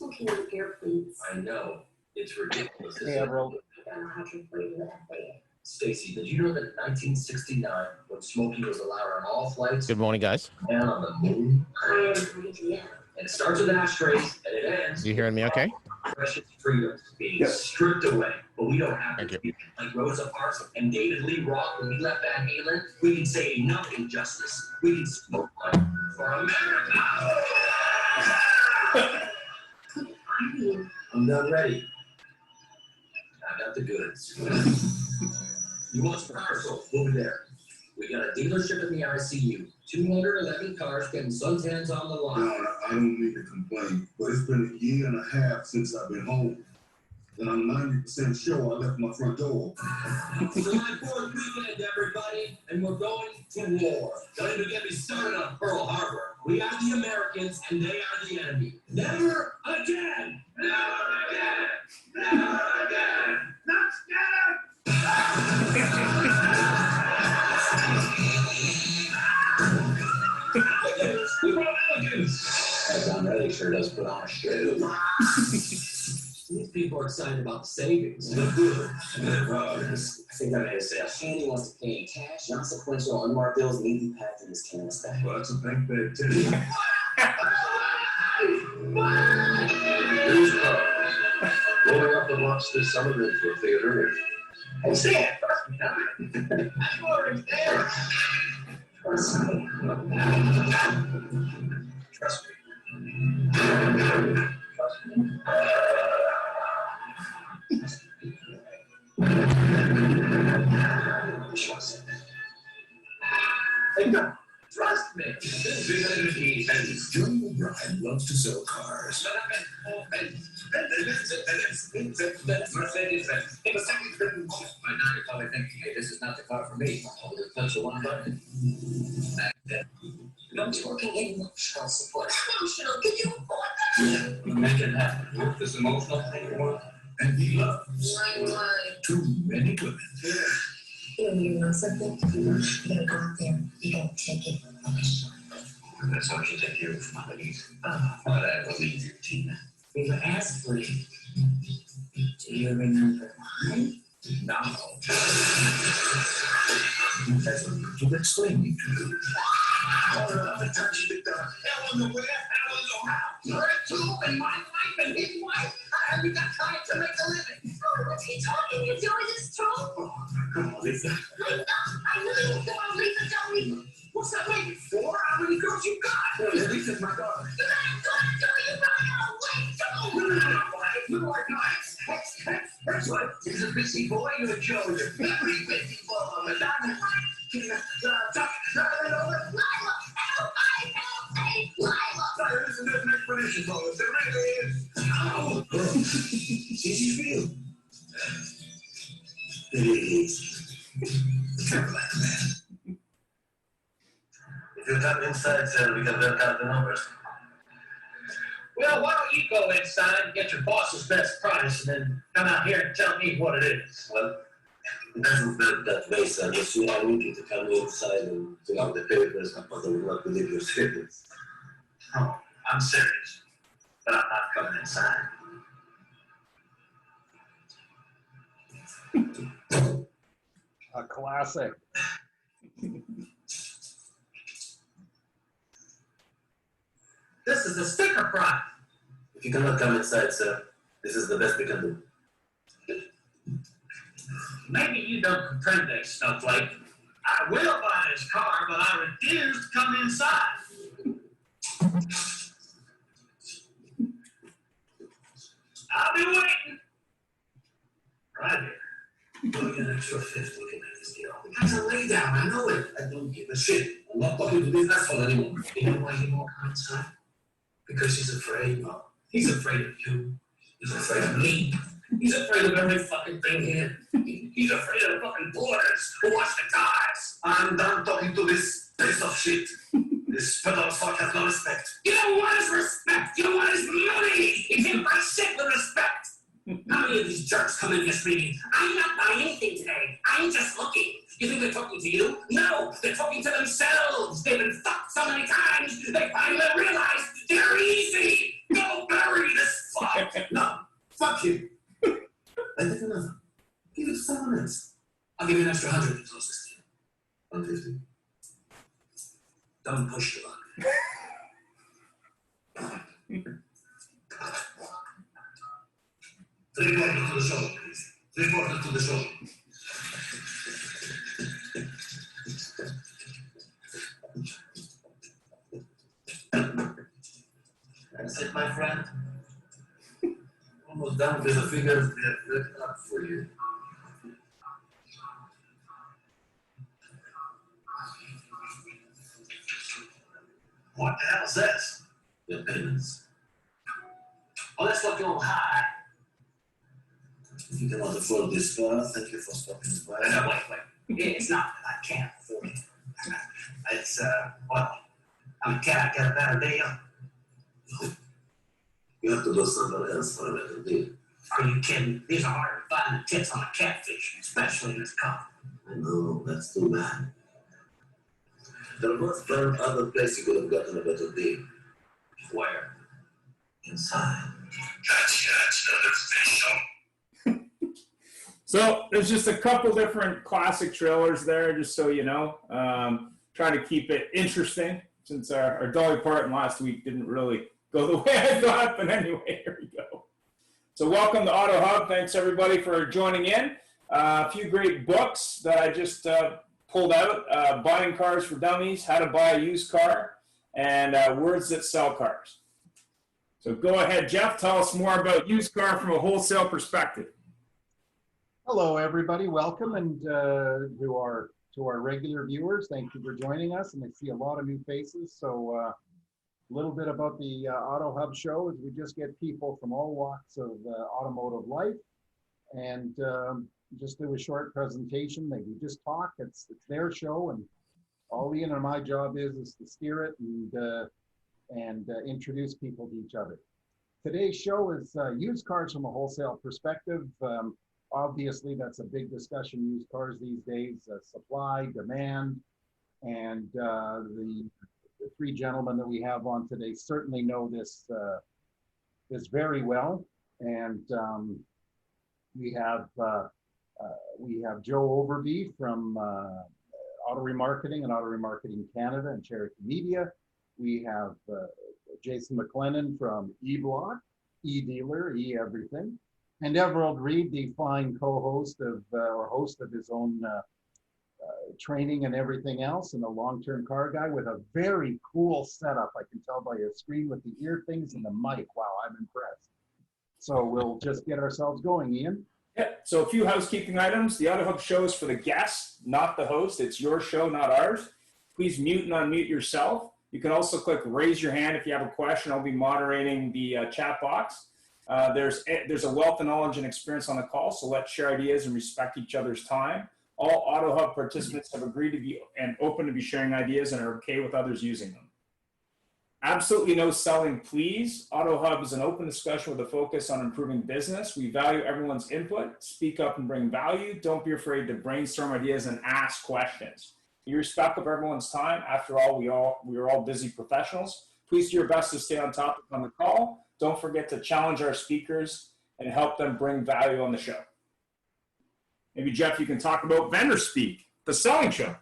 smoking on airplanes. I know. It's ridiculous. Yeah, bro. I don't know how to report you to the FAA. Stacy, did you know that in 1969, when smoking was allowed on all flights, Good morning, guys. and on the moon, I agree, yeah. and it starts with ashtrays and it ends. You hearing me okay? Precious freedoms being stripped away, but we don't have Thank to. you. Like Rosa Parks and David Lee Roth when we left Van Halen, we can say enough injustice. We can smoke one for America. I mean, I'm done ready. I got the goods. You want some power soap? We'll be there. We got a dealership in the ICU. 211 cars getting suntans on the line. No, I don't mean to complain, but it's been a year and a half since I've been home. And I'm 90% sure I left my front door. July 4th weekend, everybody, and we're going to war. Don't even get me started on Pearl Harbor. We are the Americans, and they are the enemy. Never again! Never again! Never again! Not We brought elegance! That Don Reddy sure does put on a show. These people are excited about the savings. I think I may say a handy wants to pay in cash, non-sequential, unmarked bills need to be packed in this canvas bag. Well, that's a bank bag, too. News cars. Rolling up the blocks this summer into a theater. Hey, Stan, trust me, huh? I'm already there. Trust me. Trust me. Trust me. Trust me. Hey, no. Trust me. Joe O'Brien loves to sell cars. By 9 o'clock, I think, hey, this is not the car for me. I'll just touch the one button. I'm working in emotional support. Emotional, can you afford that? Make it happen. This emotional thing you want. And he loves too many women. you know something? You gotta go out there. You gotta take it on the shot. That's how you take care of my needs. But I believe you, Tina. We were asked for you. Do you remember mine? No. That's what you explaining to you. All the other times you did the hell in the where, hell in the how. You're a tool in my life and his wife. I haven't got time to make a living. Oh, what's he talking? Is yours is true? Oh, come on, Lisa. I knew you were going, Lisa. Tell me. What's that waiting for? How many girls you got? Lisa's my daughter. You're not going to you run away. You are nice. That's what. He's a busy boy. You're a Joe. You're very busy boy. Lila, L-I-L-A, Lila. Listen, there's an explanation for this. There really is. Oh, girl. Easy for you. It is. Careful, man. If you come inside, sir, we can work out the numbers. Well, why don't you go inside and get your boss's best price and then come out here and tell me what it is? Well, it doesn't work that way, sir. You see, I need you to come inside and fill out the papers, but I will not believe your statements. Oh, I'm serious. But I'm not coming inside. A classic. This is a sticker price. If you cannot come inside, sir, this is the best we can do. Maybe you don't comprende, Snowflake. I will buy this car, but I refuse to come inside. I'll be waiting. Right here. Doing an extra 50 looking at this deal. That's a lay down, I know it. I don't give a shit. I'm not talking to this asshole anymore. You know why he won't come inside? Because he's afraid. No. He's afraid of you. He's afraid of me. He's afraid of every fucking thing here. He's afraid of the fucking porters who watch the cars. I'm done talking to this piece of shit. This pedal fuck has no respect. You don't want his respect. You want his money. He can't buy shit with respect. How many of these jerks come in this meeting? I'm not buying anything today. I'm just looking. You think they're talking to you? No, they're talking to themselves. They've been fucked so many times, they finally realize they're easy. Go bury this No, fuck you. I take another. Give it to someone else. I'll give you an extra 100 to close this deal. 150. Don't push the luck. Three-quarters to the shoulder, please. Three-quarters to the shoulder. That's it, my friend. Almost done with the figures that look up for you. What the hell's this? The payments. Oh, that's looking a little high. If you cannot afford this car, thank you for stopping by. No, wait. It's not that I can't afford it. It's, well, I mean, can I get a better deal? You have to go somewhere else for a better deal. Are you kidding? These are harder to find than tits on a catfish, especially in this car. I know, that's too bad. There must be other place you could have gotten a better deal. Where? Inside. That's another fish. So there's just a couple different classic trailers there, just so you know. Try to keep it interesting since our Dolly Parton last week didn't really go the way I thought, but anyway, here we go. So welcome to AutoHub. Thanks everybody for joining in. A few great books that I just pulled out. Buying Cars for Dummies, How to Buy a Used Car, and Words That Sell Cars. So go ahead, Jeff, tell us more about used car from a wholesale perspective. Hello, everybody. Welcome, and to our regular viewers, thank you for joining us. And I see a lot of new faces. So a little bit about the AutoHub show is we just get people from all walks of automotive life, and just do a short presentation. They can just talk. It's their show, and all Ian and my job is to steer it and introduce people to each other. Today's show is used cars from a wholesale perspective. Obviously, that's a big discussion, used cars these days, supply, demand, and the three gentlemen that we have on today certainly know this very well. And we have Joe Overby from Auto Remarketing and Auto Remarketing Canada and Cherokee Media. We have Jason McLennan from eBlock, eDealer, eEverything. And Everald Reed, the fine co-host of, or host of his own training and everything else, and a long-term car guy with a very cool setup. I can tell by his screen with the ear things and the mic. Wow, I'm impressed. So we'll just get ourselves going, Ian. Yeah, so a few housekeeping items. The AutoHub show is for the guests, not the host. It's your show, not ours. Please mute and unmute yourself. You can also click raise your hand if you have a question. I'll be moderating the chat box. There's a wealth of knowledge and experience on the call, so let's share ideas and respect each other's time. All AutoHub participants have agreed to be and open to be sharing ideas and are okay with others using them. Absolutely no selling, please. AutoHub is an open discussion with a focus on improving business. We value everyone's input. Speak up and bring value. Don't be afraid to brainstorm ideas and ask questions. Be respectful of everyone's time. After all, we are all busy professionals. Please do your best to stay on topic on the call. Don't forget to challenge our speakers and help them bring value on the show. Maybe, Jeff, you can talk about Vendor Speak, the selling show.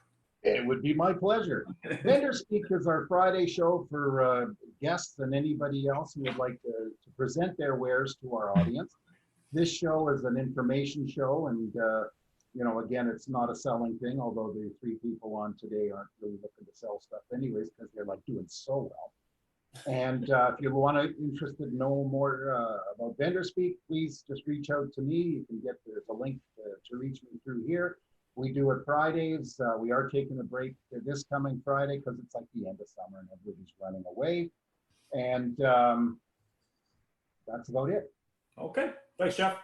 It would be my pleasure. Vendor Speak is our Friday show for guests and anybody else who would like to present their wares to our audience. This show is an information show, and you know, again, it's not a selling thing, although the three people on today aren't really looking to sell stuff anyways, because they're like doing so well. And if you want to interested to know more about Vendor Speak, please just reach out to me. You can get, there's a link to reach me through here. We do it Fridays. We are taking a break this coming Friday because it's like the end of summer and everybody's running away. And that's about it. Okay, thanks, Jeff.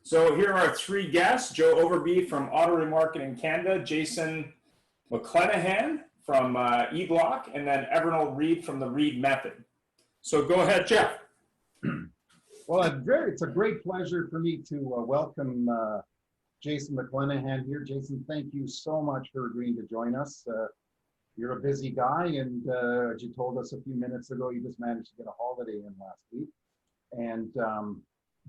So here are our three guests: Joe Overby from Auto Remarketing Canada, Jason McClenahan from eBlock, and then Everald Reed from the Reed Method. So go ahead, Jeff. Well, it's a great pleasure for me to welcome Jason McClenahan here. Jason, thank you so much for agreeing to join us. You're a busy guy, and as you told us a few minutes ago, you just managed to get a holiday in last week. And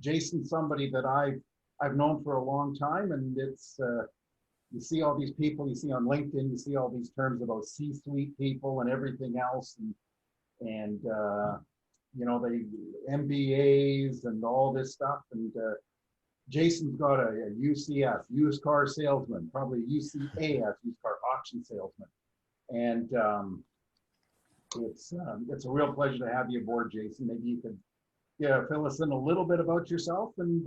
Jason's somebody that I've known for a long time, and it's you see all these people you see on LinkedIn, you see all these terms about C-suite people and everything else, and you know, they MBAs and all this stuff. And Jason's got a UCS, used car salesman, probably a UCAS, used car auction salesman. And it's a real pleasure to have you aboard, Jason. Maybe you could fill us in a little bit about yourself, and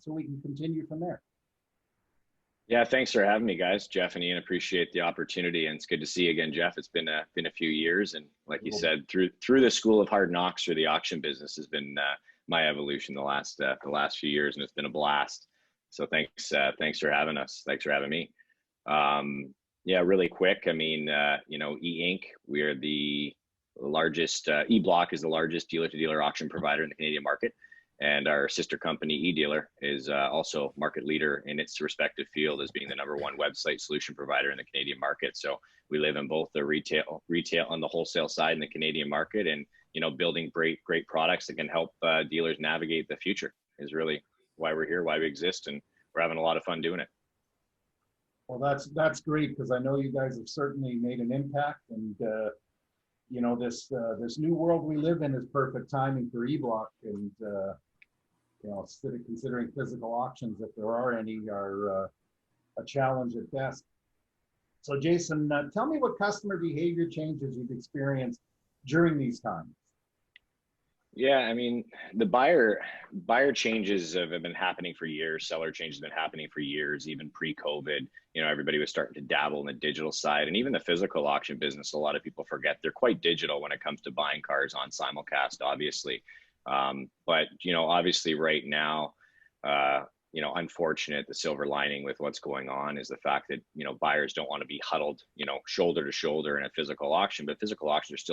so we can continue from there. Yeah, thanks for having me, guys. Jeff and Ian, appreciate the opportunity, and it's good to see you again, Jeff. It's been a few years, and like you said, through the school of hard knocks, through the auction business has been my evolution the last few years, and it's been a blast. So thanks for having us. Thanks for having me. Yeah, really quick. I mean, you know, E-Inc. We are the largest. E-Block is the largest dealer-to-dealer auction provider in the Canadian market. And our sister company, eDealer, is also market leader in its respective field as being the #1 website solution provider in the Canadian market. So we live in both the retail on the wholesale side in the Canadian market, and you know, building great products that can help dealers navigate the future is really why we're here, why we exist, and we're having a lot of fun doing it. Well, that's great, because I know you guys have certainly made an impact, and you know, this new world we live in is perfect timing for eBlock, and you know, considering physical auctions, if there are any, are a challenge at best. So Jason, tell me what customer behavior changes you've experienced during these times. Yeah, I mean, the buyer changes have been happening for years. Seller changes have been happening for years, even pre-COVID. You know, everybody was starting to dabble in the digital side, and even the physical auction business. A lot of people forget they're quite digital when it comes to buying cars on simulcast, obviously. But you know, obviously, right now, you know, unfortunate, the silver lining with what's going on is the fact that, you know, buyers don't want to be huddled, you know, shoulder to shoulder in a physical auction, but physical auctions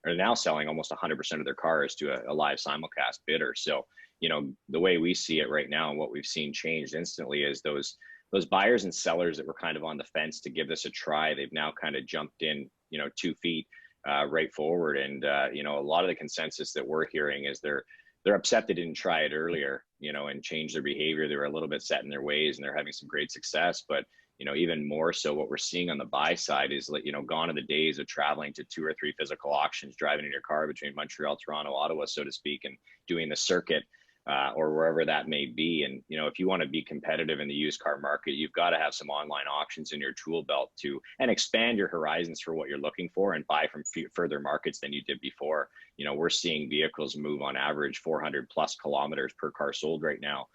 are now selling almost 100% of their cars to a live simulcast bidder. So, you know, the way we see it right now and what we've seen changed instantly is those buyers and sellers that were kind of on the fence to give this a try, they've now kind of jumped in, you know, 2 feet right forward. And, you know, a lot of the consensus that we're hearing is they're upset they didn't try it earlier, you know, and change their behavior. They were a little bit set in their ways, and they're having some great success. But, you know, even more so, what we're seeing on the buy side is, like, you know, gone are the days of traveling to 2 or 3 physical auctions, driving in your car between Montreal, Toronto, Ottawa, so to speak, and doing the circuit or wherever that may be. And, you know, if you want to be competitive in the used car market, you've got to have some online auctions in your tool belt and expand your horizons for what you're looking for and buy from further markets than you did before. You know, we're seeing vehicles move on average 400 plus kilometers per car sold right now,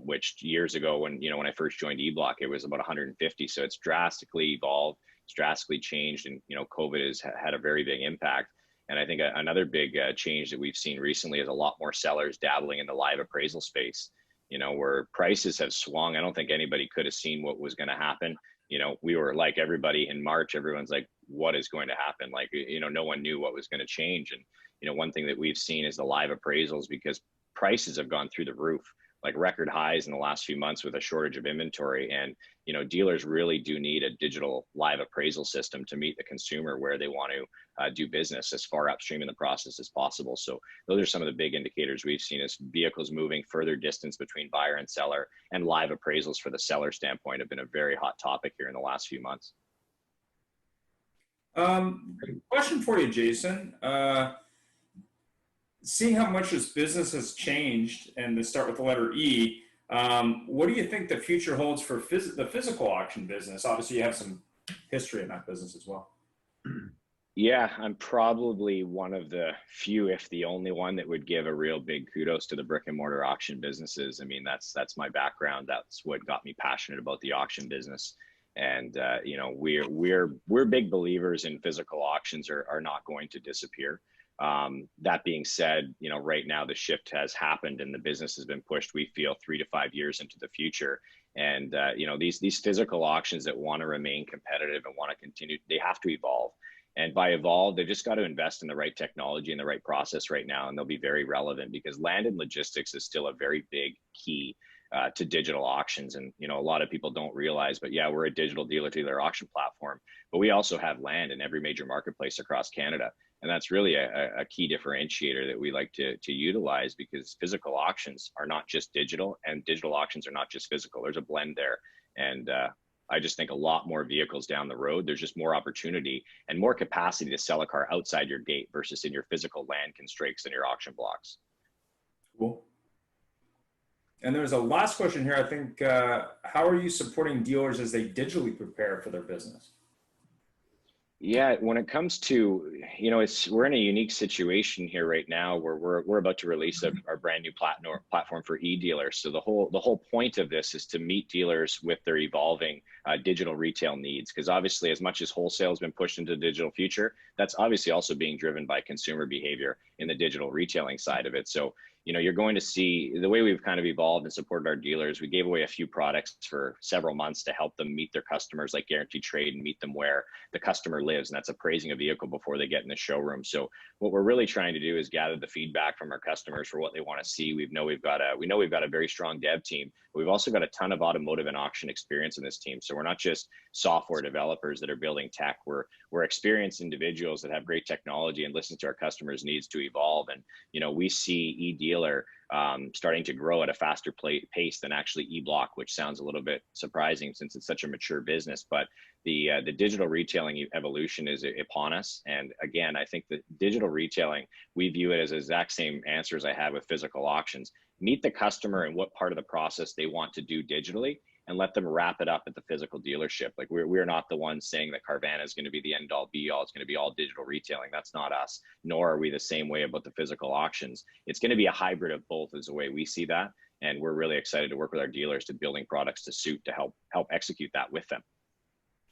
which years ago when I first joined eBlock, it was about 150. So it's drastically evolved, it's drastically changed. And, you know, COVID has had a very big impact. And I think another big change that we've seen recently is a lot more sellers dabbling in the live appraisal space, you know, where prices have swung. I don't think anybody could have seen what was going to happen. You know, we were like everybody in March, everyone's like, what is going to happen? Like, you know, no one knew what was going to change. And, you know, one thing that we've seen is the live appraisals, because prices have gone through the roof, like record highs in the last few months with a shortage of inventory. And, you know, dealers really do need a digital live appraisal system to meet the consumer where they want to do business as far upstream in the process as possible. So those are some of the big indicators we've seen, is vehicles moving further distance between buyer and seller, and live appraisals for the seller standpoint have been a very hot topic here in the last few months. Question for you, Jason. Seeing how much this business has changed, and to start with the letter E, what do you think the future holds for the physical auction business? Obviously, you have some history in that business as well. Yeah, I'm probably one of the few, if the only one, that would give a real big kudos to the brick and mortar auction businesses. I mean, that's my background. That's what got me passionate about the auction business. And you know, we're big believers in physical auctions are not going to disappear. That being said, you know, right now the shift has happened and the business has been pushed, we feel, 3 to 5 years into the future. And, you know, these physical auctions that want to remain competitive and want to continue, they have to evolve. And by evolve, they've just got to invest in the right technology and the right process right now. And they'll be very relevant, because land and logistics is still a very big key to digital auctions. And, you know, a lot of people don't realize, but yeah, we're a digital dealer-to-dealer auction platform, but we also have land in every major marketplace across Canada. And that's really a key differentiator that we like to utilize, because physical auctions are not just digital, and digital auctions are not just physical. There's a blend there. And I just think a lot more vehicles down the road, there's just more opportunity and more capacity to sell a car outside your gate versus in your physical land constraints and your auction blocks. Cool. And there's a last question here. I think, how are you supporting dealers as they digitally prepare for their business? Yeah, when it comes to, you know, we're in a unique situation here right now where we're about to release our brand new platform for e-dealers. So the whole point of this is to meet dealers with their evolving digital retail needs, because obviously, as much as wholesale has been pushed into the digital future, that's obviously also being driven by consumer behavior in the digital retailing side of it. So, you know, you're going to see the way we've kind of evolved and supported our dealers. We gave away a few products for several months to help them meet their customers, like Guaranteed Trade, and meet them where the customer lives. And that's appraising a vehicle before they get in the showroom. So what we're really trying to do is gather the feedback from our customers for what they want to see. We know we've got a very strong dev team, but we've also got a ton of automotive and auction experience in this team. So we're not just software developers that are building tech. We're experienced individuals that have great technology and listen to our customers' needs to evolve. And, you know, we see e-dealer starting to grow at a faster pace than actually e-block, which sounds a little bit surprising since it's such a mature business. But the digital retailing evolution is upon us. And again, I think that digital retailing, we view it as the exact same answer as I had with physical auctions. Meet the customer in what part of the process they want to do digitally, and let them wrap it up at the physical dealership. Like we're not the ones saying that Carvana is going to be the end all be all. It's going to be all digital retailing. That's not us, nor are we the same way about the physical auctions. It's going to be a hybrid of both is the way we see that. And we're really excited to work with our dealers to building products to suit to help execute that with them.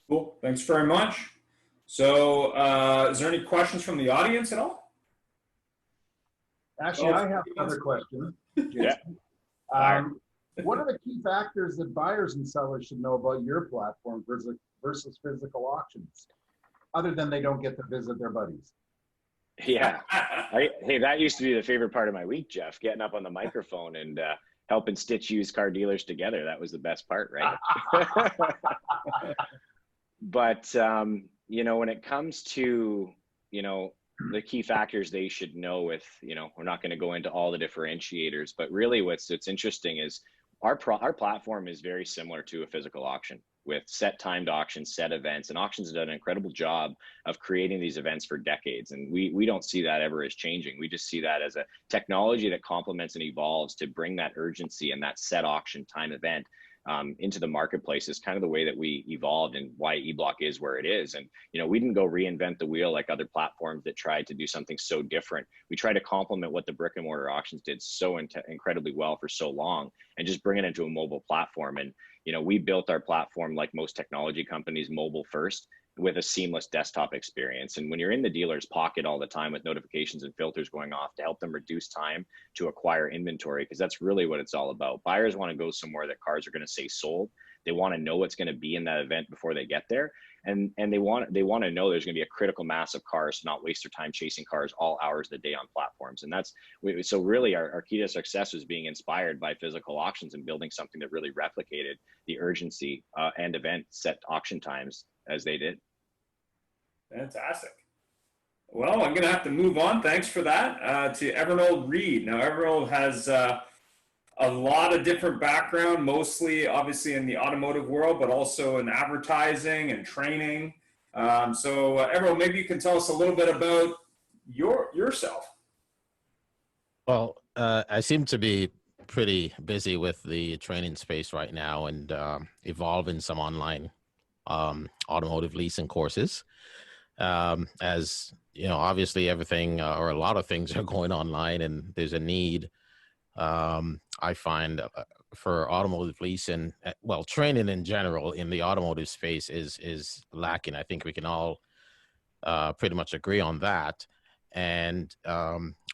Cool, thanks very much. So is there any questions from the audience at all? Actually, I have another question. Yeah. What are the key factors that buyers and sellers should know about your platform versus physical auctions, other than they don't get to visit their buddies? Yeah. Hey, that used to be the favorite part of my week, Jeff, getting up on the microphone and helping stitch used car dealers together. That was the best part, right? But, you know, when it comes to, you know, the key factors they should know with, you know, we're not going to go into all the differentiators, but really what's interesting is our platform is very similar to a physical auction with set timed auctions, set events, and auctions have done an incredible job of creating these events for decades. And we don't see that ever as changing. We just see that as a technology that complements and evolves to bring that urgency and that set auction time event into the marketplace is kind of the way that we evolved and why eBlock is where it is. And, you know, we didn't go reinvent the wheel like other platforms that tried to do something so different. We tried to complement what the brick and mortar auctions did so incredibly well for so long and just bring it into a mobile platform. And, you know, we built our platform like most technology companies, mobile first, with a seamless desktop experience. And when you're in the dealer's pocket all the time with notifications and filters going off to help them reduce time to acquire inventory, because that's really what it's all about. Buyers want to go somewhere that cars are going to say sold. They want to know what's going to be in that event before they get there. And they want to know there's going to be a critical mass of cars to not waste their time chasing cars all hours of the day on platforms. And that's, so really our key to success was being inspired by physical auctions and building something that really replicated the urgency and event set auction times as they did. Fantastic. Well, I'm going to have to move on. Thanks for that. To Evernold Reed. Now, Evernold has a lot of different background, mostly obviously in the automotive world, but also in advertising and training. So Evernold, maybe you can tell us a little bit about yourself. Well, I seem to be pretty busy with the training space right now and evolving some online automotive leasing courses. As you know, obviously everything or a lot of things are going online, and there's a need. I find for automotive leasing, well, training in general in the automotive space is lacking. I think we can all pretty much agree on that. And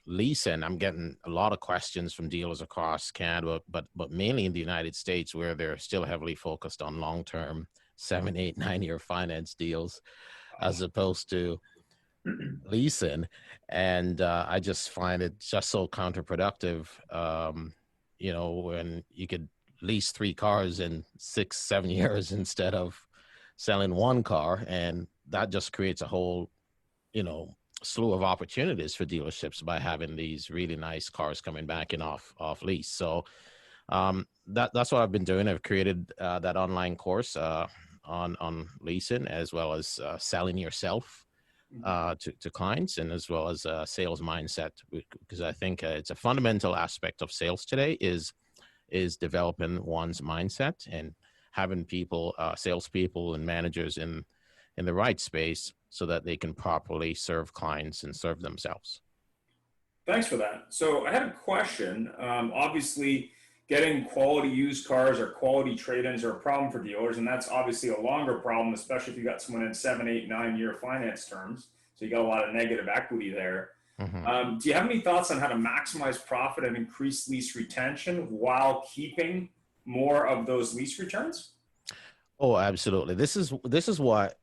leasing, I'm getting a lot of questions from dealers across Canada, but mainly in the United States, where they're still heavily focused on long-term 7, 8, 9-year finance deals, as opposed to leasing. And I just find it just so counterproductive, you know, when you could lease 3 cars in 6-7 years instead of selling 1 car. And that just creates a whole, slew of opportunities for dealerships by having these really nice cars coming back in off lease. So that's what I've been doing. I've created that online course on leasing, as well as selling yourself to clients, and as well as sales mindset, because I think it's a fundamental aspect of sales today is developing one's mindset and having people, salespeople and managers in the right space so that they can properly serve clients and serve themselves. Thanks for that. So I had a question. Obviously, getting quality used cars or quality trade-ins are a problem for dealers, and that's obviously a longer problem, especially if you got someone in 7, 8, 9-year finance terms. So you got a lot of negative equity there. Mm-hmm. Do you have any thoughts on how to maximize profit and increase lease retention while keeping more of those lease returns? Oh, absolutely. This is what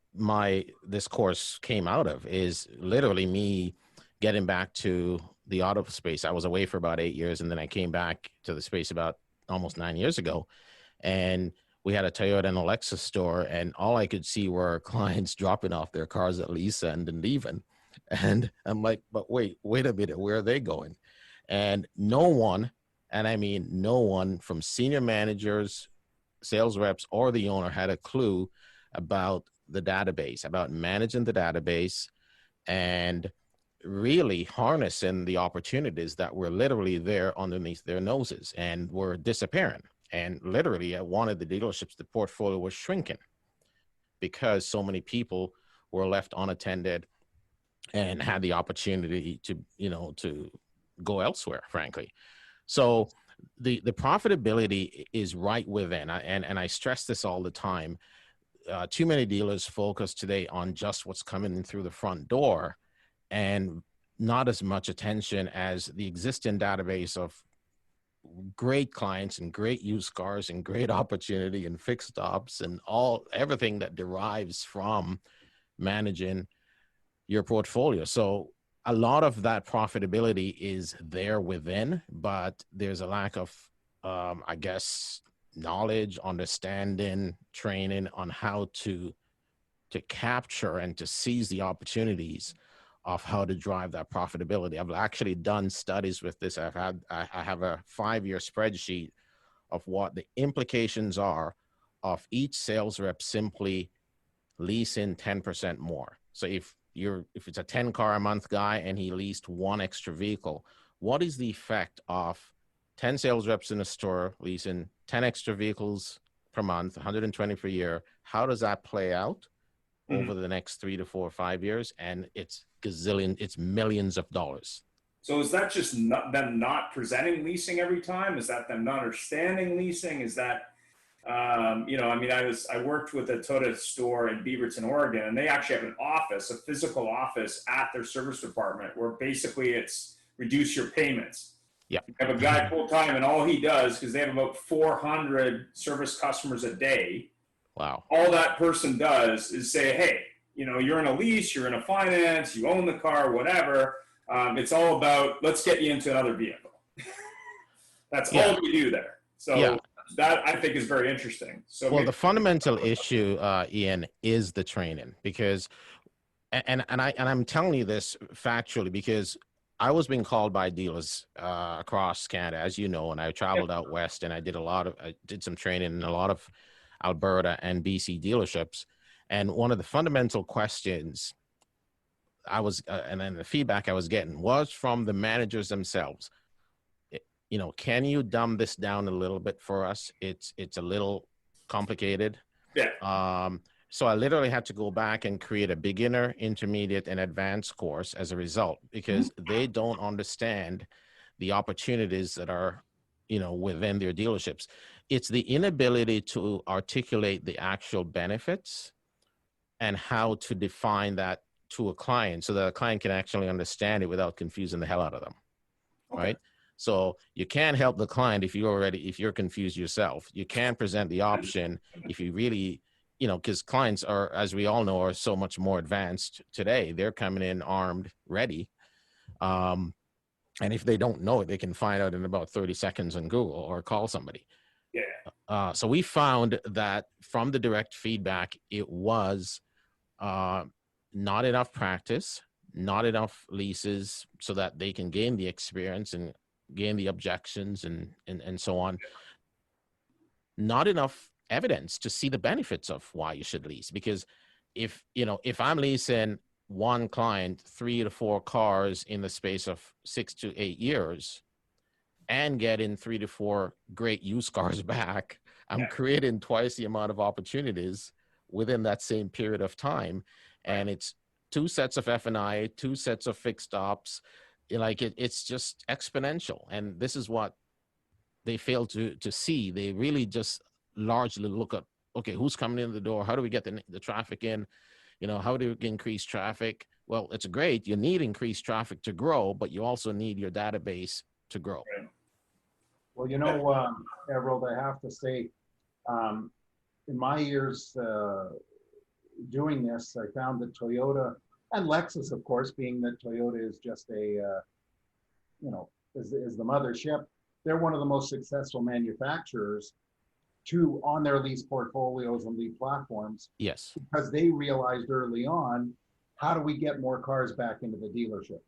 this course came out of, is literally me getting back to the auto space. I was away for about 8 years, and then I came back to the space about almost 9 years ago. And we had a Toyota and a Lexus store, and all I could see were clients dropping off their cars at lease end and leaving. And I'm like, but wait a minute, where are they going? And no one, and I mean no one from senior managers, sales reps, or the owner had a clue about the database, about managing the database, and really harnessing the opportunities that were literally there underneath their noses and were disappearing. And literally at one of the dealerships, the portfolio was shrinking because so many people were left unattended and had the opportunity to go elsewhere, frankly. So the profitability is right within, and I stress this all the time. Too many dealers focus today on just what's coming in through the front door, and not as much attention as the existing database of great clients and great used cars and great opportunity and fixed ops and everything that derives from managing your portfolio. So a lot of that profitability is there within, but there's a lack of, I guess, knowledge, understanding, training on how to capture and to seize the opportunities of how to drive that profitability. I've actually done studies with this. I have a 5-year spreadsheet of what the implications are of each sales rep simply leasing 10% more. So if it's a 10 car a month guy and he leased 1 extra vehicle, what is the effect of 10 sales reps in a store leasing 10 extra vehicles per month, 120 per year? How does that play out over the next 3 to 4 or 5 years? And it's millions of dollars. So is that just them not presenting leasing every time? Is that them not understanding leasing? Is that, I worked with a Toyota store in Beaverton, Oregon, and they actually have an office, a physical office at their service department, where basically it's reduce your payments. Yeah. You have a guy full time, and all he does, because they have about 400 service customers a day. Wow. All that person does is say, hey, you're in a lease, you're in a finance, you own the car, whatever. It's all about, let's get you into another vehicle. That's all we do there. So that I think is very interesting. So the fundamental issue, Ian, is the training, because, and I'm telling you this factually, because I was being called by dealers across Canada, as you know, and I traveled out west, and I did some training in a lot of Alberta and BC dealerships. And one of the fundamental questions and then the feedback I was getting was from the managers themselves. Can you dumb this down a little bit for us? It's a little complicated. Yeah. So I literally had to go back and create a beginner, intermediate, and advanced course as a result, because they don't understand the opportunities that are, within their dealerships. It's the inability to articulate the actual benefits and how to define that to a client so that a client can actually understand it without confusing the hell out of them. Okay. Right? So you can't help the client if you're confused yourself. You can't present the option if you really, because clients are, as we all know, are so much more advanced today. They're coming in armed, ready. And if they don't know it, they can find out in about 30 seconds on Google or call somebody. Yeah. So we found that from the direct feedback, it was not enough practice, not enough leases so that they can gain the experience and gain the objections and so on. Not enough evidence to see the benefits of why you should lease. Because if I'm leasing one client 3 to 4 cars in the space of 6 to 8 years and getting 3 to 4 great used cars back, I'm creating twice the amount of opportunities within that same period of time. And it's 2 sets of F&I, 2 sets of fixed ops. It's just exponential. And this is what they fail to see. They really just largely look at, okay, who's coming in the door? How do we get the traffic in? How do we increase traffic? Well, it's great. You need increased traffic to grow, but you also need your database to grow. Well, Everald, I have to say, in my years doing this, I found that Toyota and Lexus, of course, being that Toyota is just is the mothership, they're one of the most successful manufacturers on their lease portfolios and lease platforms. Yes. Because they realized early on, how do we get more cars back into the dealership?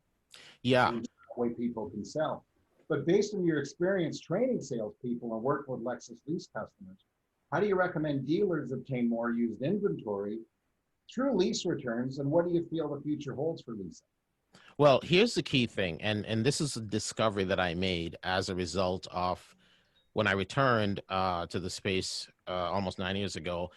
Yeah. And that way people can sell. But based on your experience training salespeople and work with Lexus lease customers, how do you recommend dealers obtain more used inventory through lease returns? And what do you feel the future holds for leasing? Well, here's the key thing. And this is a discovery that I made as a result of when I returned to the space almost 9 years ago.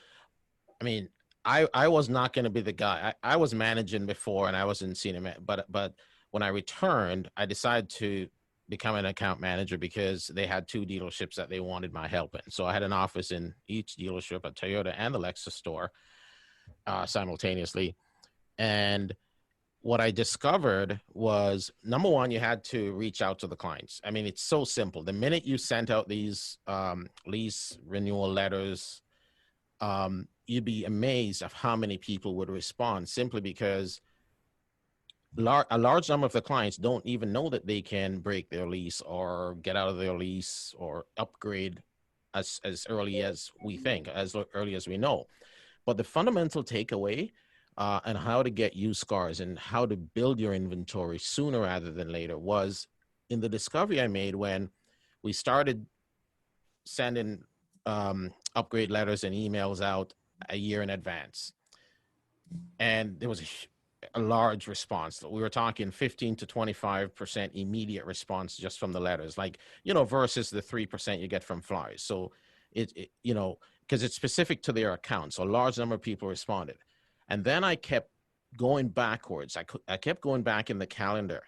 I mean, I was not going to be the guy. I was managing before and I was in senior, but when I returned, I decided to become an account manager because they had 2 dealerships that they wanted my help in. So I had an office in each dealership, a Toyota and the Lexus store simultaneously. And what I discovered was, number one, you had to reach out to the clients. I mean, it's so simple. The minute you sent out these lease renewal letters, you'd be amazed of how many people would respond, simply because a large number of the clients don't even know that they can break their lease or get out of their lease or upgrade as early as we think, as early as we know. But the fundamental takeaway and how to get used cars and how to build your inventory sooner rather than later was in the discovery I made when we started sending upgrade letters and emails out a year in advance. And there was a large response. We were talking 15 to 25% immediate response just from the letters, versus the 3% you get from flyers. So because it's specific to their account. So a large number of people responded. And then I kept going backwards. I kept going back in the calendar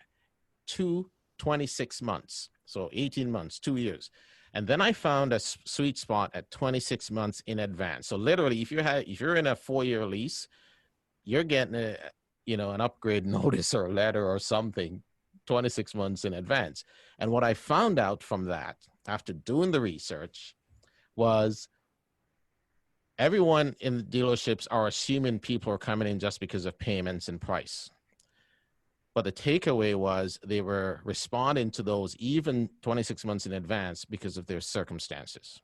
to 26 months. So 18 months, 2 years. And then I found a sweet spot at 26 months in advance. So literally, if you're in a 4-year lease, you're getting an upgrade notice or a letter or something 26 months in advance. And what I found out from that, after doing the research, was everyone in the dealerships are assuming people are coming in just because of payments and price. But the takeaway was they were responding to those even 26 months in advance because of their circumstances.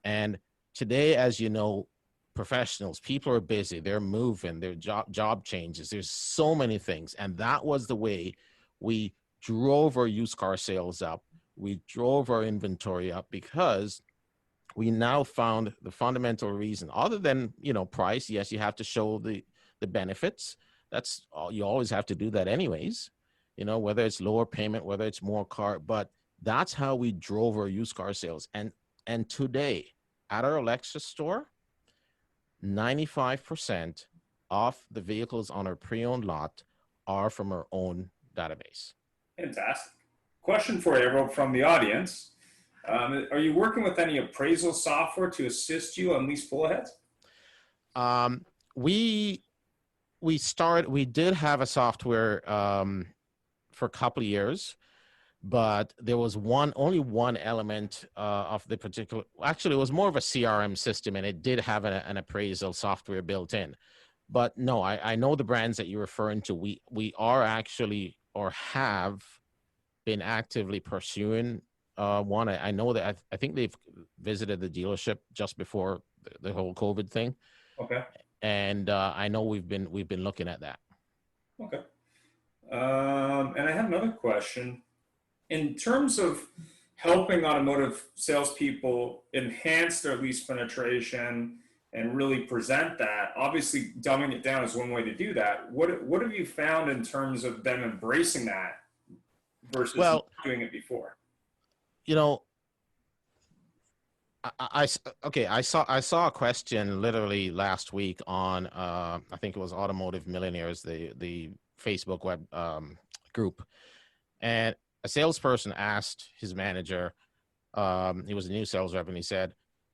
And today, as you know, professionals, people are busy, they're moving, their job changes, there's so many things. And that was the way we drove our used car sales up. We drove our inventory up because we now found the fundamental reason, other than, price. Yes, you have to show the benefits. That's all. You always have to do that anyways, whether it's lower payment, whether it's more car, but that's how we drove our used car sales. And today at our Lexus store, 95% of the vehicles on our pre-owned lot are from our own database. Fantastic. Question for you from the audience. Are you working with any appraisal software to assist you on lease pull-aheads? We did have a software for a couple of years, but there was only one element of the particular. Actually, it was more of a CRM system, and it did have an appraisal software built in. But no, I know the brands that you're referring to. We are actually, or have been actively pursuing one. I know that I think they've visited the dealership just before the whole COVID thing. Okay. And I know we've been looking at that. Okay. And I have another question. In terms of helping automotive salespeople enhance their lease penetration and really present that, obviously dumbing it down is one way to do that. What have you found in terms of them embracing that versus doing it before? You know, I saw a question literally last week on I think it was Automotive Millionaires, the Facebook web group, and a salesperson asked his manager, he was a new sales rep, and he said,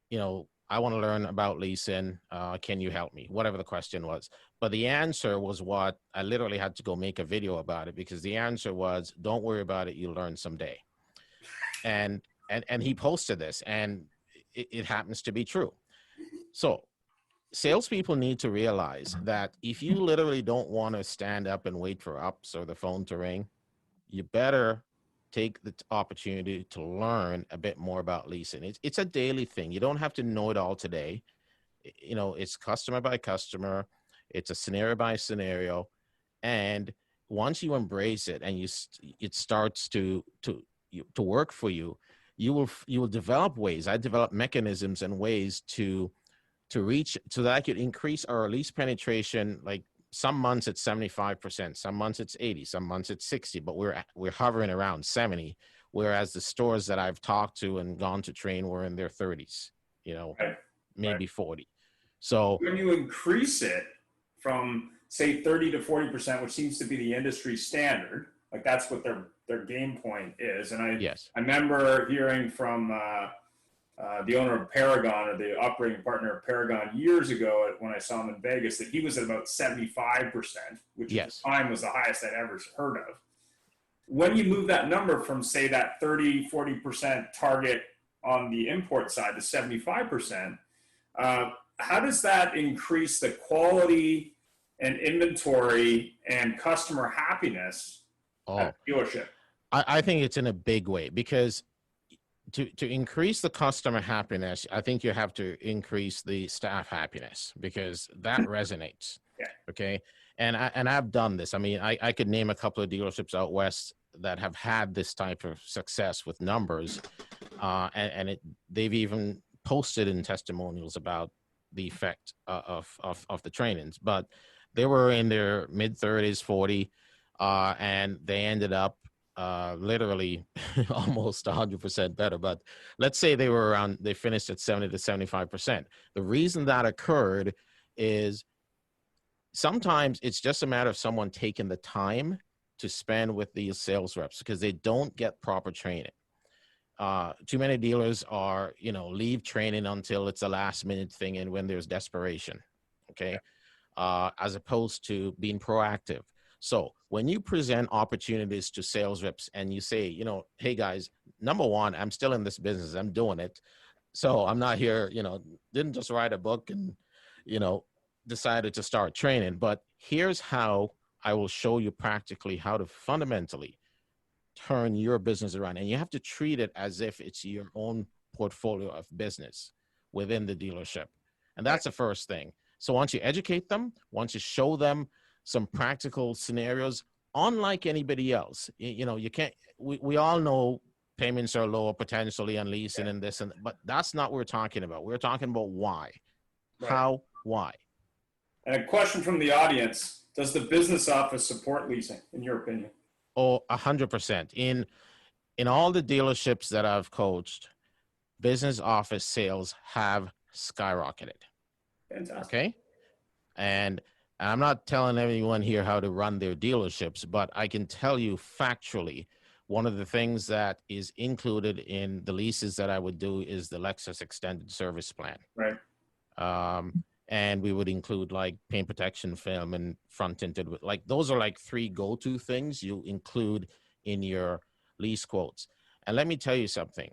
you know, I want to learn about leasing. Can you help me? Whatever the question was. But the answer was what I literally had to go make a video about it, because the answer was, don't worry about it. You'll learn someday. And he posted this, and it happens to be true. So salespeople need to realize that if you literally don't want to stand up and wait for ups or the phone to ring, you better take the opportunity to learn a bit more about leasing. It's a daily thing. You don't have to know it all today. You know, it's customer by customer. It's a scenario by scenario. And once you embrace it and it starts to work for you, you will develop ways. I develop mechanisms and ways to reach, so that I could increase our lease penetration. Like some months it's 75%, some months it's 80, some months it's 60, but we're hovering around 70. Whereas the stores that I've talked to and gone to train were in their 30s, you know, maybe 40. So when you increase it from say 30 to 40%, which seems to be the industry standard, like that's what their game point is. And I remember hearing from the owner of Paragon, or the operating partner of Paragon, years ago when I saw him in Vegas, that he was at about 75%, which at the time was the highest I'd ever heard of. When you move that number from, say, that 30, 40% target on the import side to 75%, how does that increase the quality and inventory and customer happiness at the dealership? I think it's in a big way, because to increase the customer happiness, I think you have to increase the staff happiness, because that resonates. Yeah. Okay. And I've done this. I mean, I could name a couple of dealerships out west that have had this type of success with numbers, and they've even posted in testimonials about the effect of the trainings. But they were in their mid 30s, 40, and they ended up literally almost 100% better. But let's say they finished at 70 to 75%. The reason that occurred is sometimes it's just a matter of someone taking the time to spend with these sales reps, because they don't get proper training. Too many dealers are, leave training until it's a last minute thing and when there's desperation. Okay. As opposed to being proactive. So when you present opportunities to sales reps and you say, hey guys, number one, I'm still in this business. I'm doing it. So I'm not here, didn't just write a book and, decided to start training, but here's how I will show you practically how to fundamentally turn your business around. And you have to treat it as if it's your own portfolio of business within the dealership. And that's the first thing. So once you educate them, once you show them some practical scenarios, unlike anybody else, you can't, we all know payments are lower potentially on leasing and this, but that's not what we're talking about. We're talking about why, how, why. And a question from the audience: does the business office support leasing, in your opinion? Oh, 100%. In all the dealerships that I've coached, business office sales have skyrocketed. Fantastic. Okay. And I'm not telling everyone here how to run their dealerships, but I can tell you factually, one of the things that is included in the leases that I would do is the Lexus extended service plan. Right. And we would include like paint protection film and front tinted, like those are like 3 go-to things you include in your lease quotes. And let me tell you something.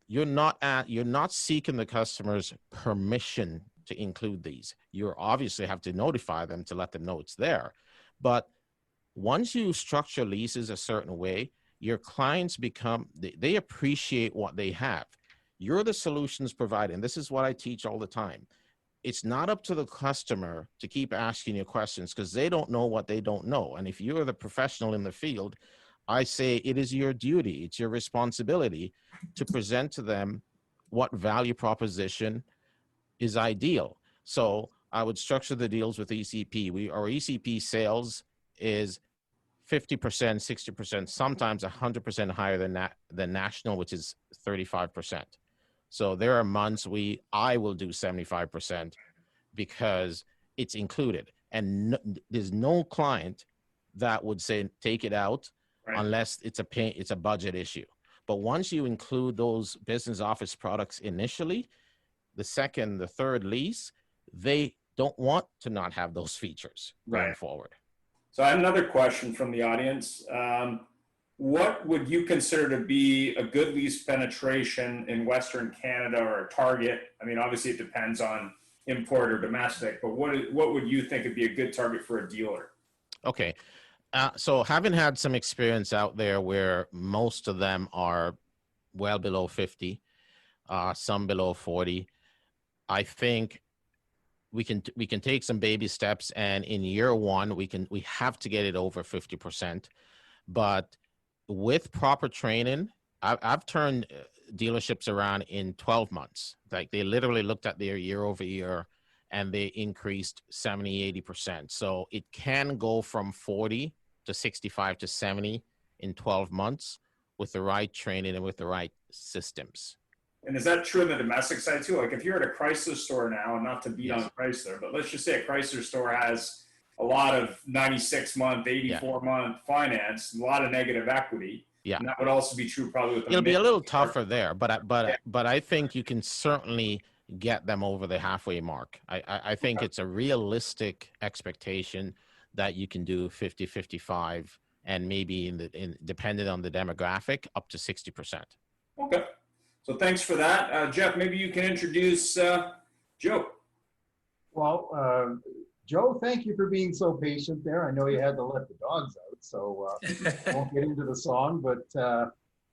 You're not seeking the customer's permission to include these. You obviously have to notify them to let them know it's there. But once you structure leases a certain way, your clients they appreciate what they have. You're the solutions provider. And this is what I teach all the time. It's not up to the customer to keep asking you questions because they don't know what they don't know. And if you're the professional in the field, I say it is your duty, it's your responsibility to present to them what value proposition is ideal. So I would structure the deals with ECP. Our ECP sales is 50%, 60%, sometimes 100% higher than national, which is 35%. So there are months I will do 75% because it's included. And there's no client that would say take it out unless it's a budget issue. But once you include those business office products initially, the second, the third lease, they don't want to not have those features going forward. So I have another question from the audience. What would you consider to be a good lease penetration in Western Canada or a target? I mean, obviously it depends on import or domestic, but what would you think would be a good target for a dealer? Okay. So having had some experience out there where most of them are well below 50, some below 40, I think we can take some baby steps, and in year one we have to get it over 50%. But with proper training, I've turned dealerships around in 12 months. Like they literally looked at their year over year and they increased 70, 80%. So it can go from 40 to 65 to 70 in 12 months with the right training and with the right systems. And is that true in the domestic side too? Like if you're at a Chrysler store now, and not to beat on Chrysler, but let's just say a Chrysler store has a lot of 96-month, 84-month finance, a lot of negative equity. Yeah, and that would also be true probably with. It'll be a little tougher there, but I think you can certainly get them over the halfway mark. I think it's a realistic expectation that you can do 50, 55, and maybe depending on the demographic, up to 60%. Okay. So thanks for that. Jeff, maybe you can introduce Joe. Well, Joe, thank you for being so patient there. I know you had to let the dogs out, so I won't get into the song, but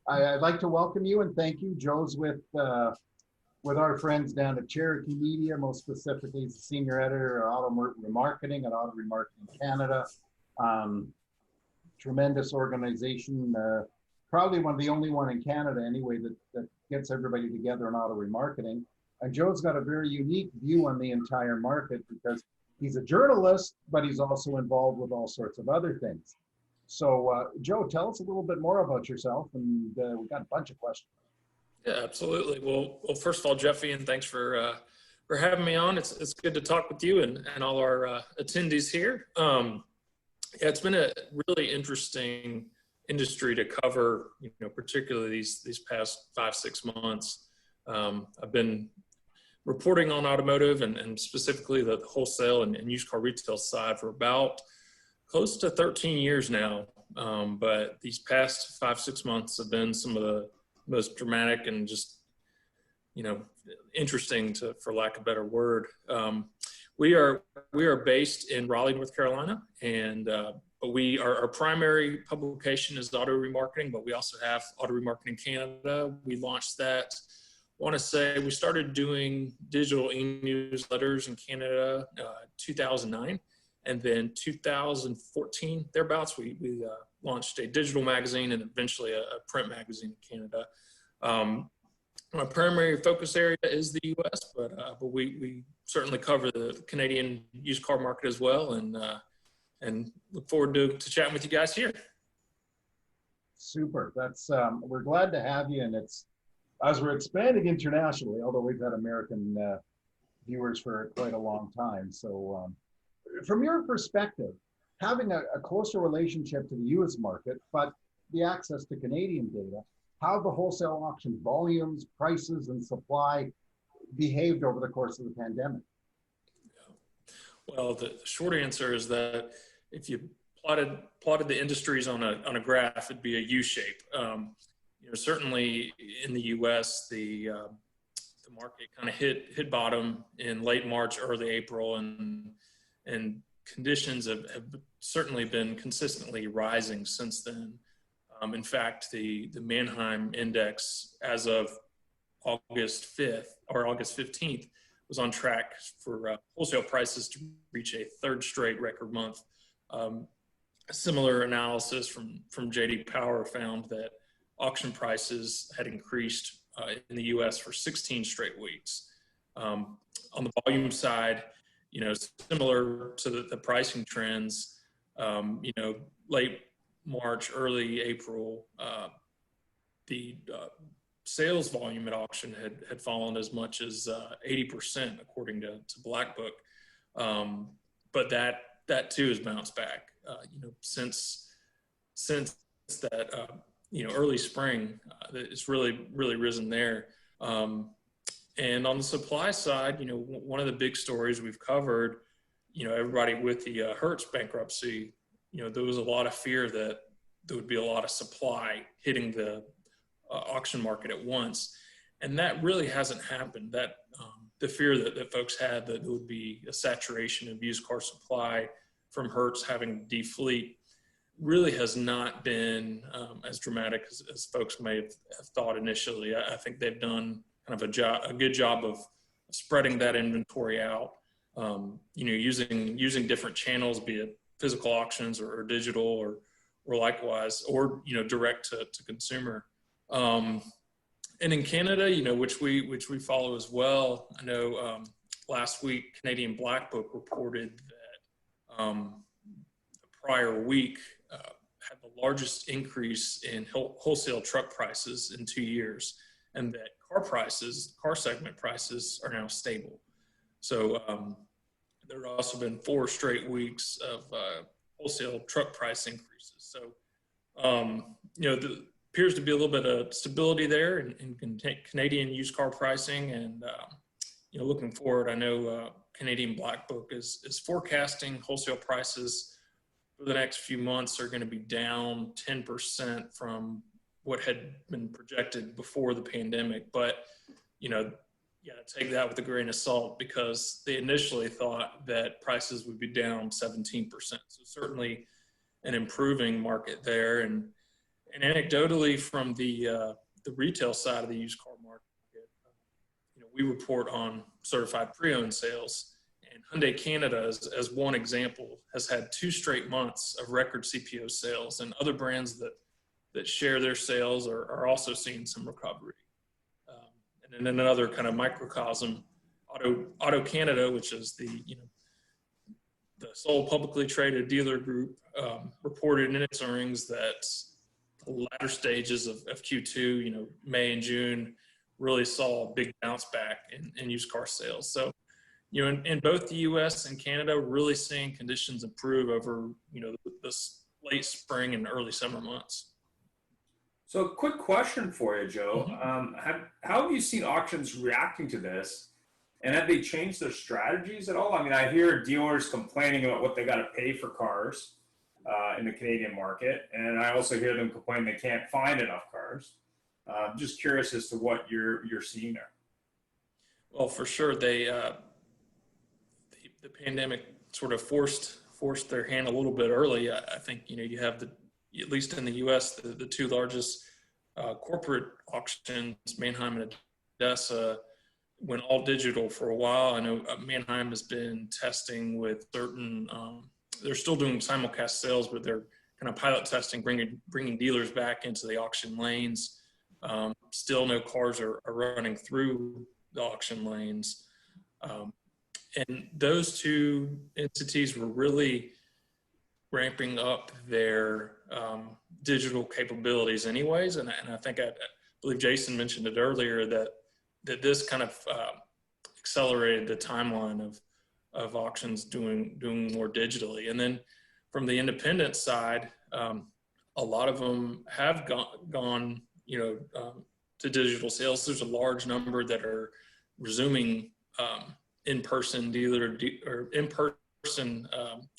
I'd like to welcome you and thank you. Joe's with our friends down at Cherokee Media, most specifically, he's the senior editor of Auto Remarketing at Auto Remarketing Canada. Tremendous organization, probably one of the only one in Canada anyway that gets everybody together in auto remarketing. And Joe's got a very unique view on the entire market because he's a journalist, but he's also involved with all sorts of other things. So Joe, tell us a little bit more about yourself, and we've got a bunch of questions. Yeah, absolutely. Well, first of all, Jeffy, and thanks for having me on. It's good to talk with you and all our attendees here. Yeah, it's been a really interesting industry to cover, particularly these past 5-6 months. I've been reporting on automotive and specifically the wholesale and used car retail side for about close to 13 years now. But these past 5-6 months have been some of the most dramatic and just, interesting for lack of a better word. We are based in Raleigh, North Carolina, and our primary publication is Auto Remarketing, but we also have Auto Remarketing Canada. We launched that. I want to say we started doing digital e-newsletters in Canada 2009, and then 2014 thereabouts we launched a digital magazine and eventually a print magazine in Canada. My primary focus area is the U.S., but we certainly cover the Canadian used car market as well, and look forward to chatting with you guys here. Super. That's we're glad to have you, and it's as we're expanding internationally, although we've had American viewers for quite a long time. So from your perspective, having a closer relationship to the U.S. market, but the access to Canadian data, how the wholesale auction volumes, prices, and supply behaved over the course of the pandemic? Well, the short answer is that if you plotted the industries on a graph, it'd be a U shape. Certainly in the U.S., the market kind of hit bottom in late March, early April, and conditions have certainly been consistently rising since then. In fact, the Manheim index as of August 5th or August 15th was on track for wholesale prices to reach a third straight record month. A similar analysis from JD Power found that auction prices had increased in the U.S. for 16 straight weeks. On the volume side, similar to the pricing trends, late March, early April, the sales volume at auction had fallen as much as 80%, according to Black Book. But that too has bounced back. Since that early spring, it's really risen there. And on the supply side, one of the big stories we've covered, everybody with the Hertz bankruptcy, there was a lot of fear that there would be a lot of supply hitting the auction market at once. And that really hasn't happened. That the fear that folks had that there would be a saturation of used car supply from Hertz having to defleet really has not been as dramatic as folks may have thought initially. I think they've done kind of a good job of spreading that inventory out, using different channels, be it physical auctions or digital or likewise, or direct to consumer. And in Canada, which we follow as well, I know last week Canadian Black Book reported that the prior week had the largest increase in wholesale truck prices in 2 years, and that car segment prices are now stable. So there have also been 4 straight weeks of wholesale truck price increases. So, there appears to be a little bit of stability there in Canadian used car pricing. And, looking forward, I know Canadian Black Book is forecasting wholesale prices for the next few months are going to be down 10% from what had been projected before the pandemic. But, take that with a grain of salt, because they initially thought that prices would be down 17%. So certainly an improving market there. And anecdotally, from the retail side of the used car market, we report on certified pre-owned sales, and Hyundai Canada, as one example, has had 2 straight months of record CPO sales, and other brands that share their sales are also seeing some recovery. And then another kind of microcosm, Auto Canada, which is the sole publicly traded dealer group, reported in its earnings that the latter stages of Q2, May and June, really saw a big bounce back in used car sales. So, in both the U.S. and Canada, really seeing conditions improve over, this late spring and early summer months. So a quick question for you, Joe. How have you seen auctions reacting to this? And have they changed their strategies at all? I mean, I hear dealers complaining about what they got to pay for cars in the Canadian market. And I also hear them complain they can't find enough cars. Just curious as to what you're seeing there. Well, for sure, the pandemic sort of forced their hand a little bit early. I think, you have at least in the U.S., the 2 largest corporate auctions, Manheim and Odessa, went all digital for a while. I know Manheim has been testing with certain, they're still doing simulcast sales, but they're kind of pilot testing, bringing dealers back into the auction lanes. Still no cars are running through the auction lanes. And those 2 entities were really ramping up their digital capabilities anyways. And I think I believe Jason mentioned it earlier that this kind of accelerated the timeline of auctions doing more digitally. And then from the independent side, a lot of them have gone to digital sales. There's a large number that are resuming in-person dealer or in-person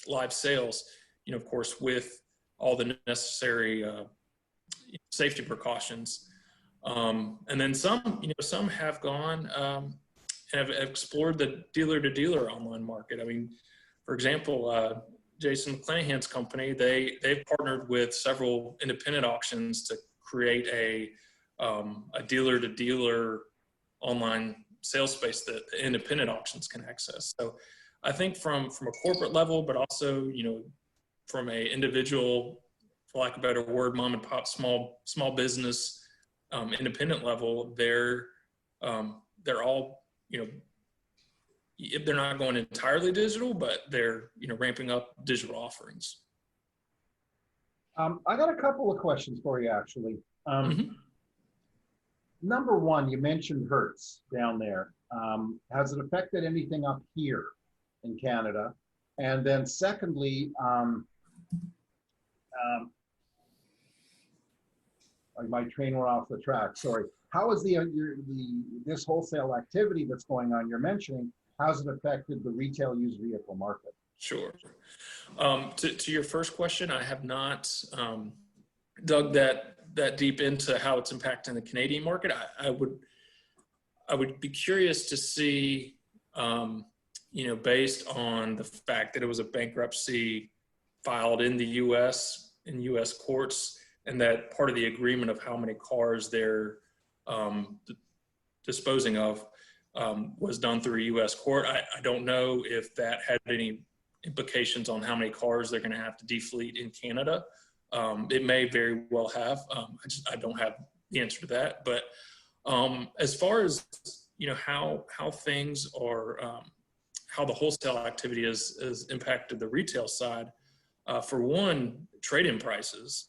live sales, of course, with all the necessary safety precautions. And then some have gone and have explored the dealer-to-dealer online market. I mean, for example, Jason McClanahan's company, they've partnered with several independent auctions to create a dealer-to-dealer online sales space that the independent auctions can access. So I think from a corporate level, but also, you know, from a individual, for lack of a better word, mom and pop, small business, independent level, they're all, you know, if they're not going entirely digital, but they're, you know, ramping up digital offerings. I got a couple of questions for you, actually. Number one, you mentioned Hertz down there. Has it affected anything up here in Canada? And then secondly, my train went off the track, sorry. How is this wholesale activity that's going on, you're mentioning, how's it affected the retail used vehicle market? Sure. To your first question, I have not dug that deep into how it's impacting the Canadian market. I would be curious to see, you know, based on the fact that it was a bankruptcy filed in the U.S. in U.S. courts, and that part of the agreement of how many cars they're disposing of was done through a U.S. court. I don't know if that had any implications on how many cars they're going to have to defleet in Canada. It may very well have. I don't have the answer to that. But as far as, you know, how things are, how the wholesale activity has impacted the retail side, for one, trade-in prices.